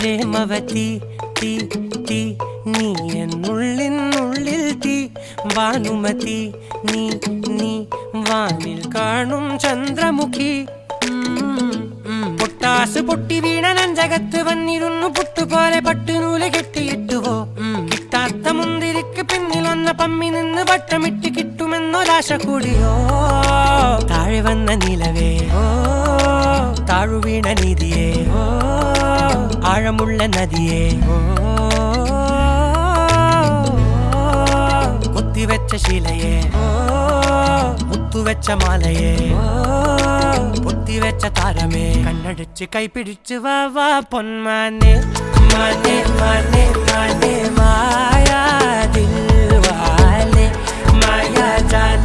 പ്രേമവതി തീ തീ നീ എന്നുള്ളിൽ തീ ഭാനുമതി നീ നീ വാനിൽ കാണും ചന്ദ്രമുഖി പൊട്ടാസ് പൊട്ടി വീണ നെഞ്ചകത്ത് വന്നിരുന്നു പുട്ടുപോലെ പട്ടുനൂല് കെട്ടിയിട്ടുവോ കിട്ടാത്ത മുന്തിരിക്ക് പിന്നിൽ വന്ന പമ്മി നിന്ന് വട്ടമിട്ട് കിട്ടുമെന്നൊരാശ കൂടിയോ താഴെ വന്ന നിലവേ താഴു വീണ നിധിയേ ആഴമുള്ള നദിയേ കൊത്തിവെച്ച ശിലയേ മുത്തുവെച്ച മാലയേ പൊത്തിവെച്ച താരമേ കണ്ണടിച്ച് കൈപിടിച്ച് വാ വാ പൊന്മാനെ മാനെ മാനെ മാനെ മായാ ദിൽവാലെ മായാ ജാല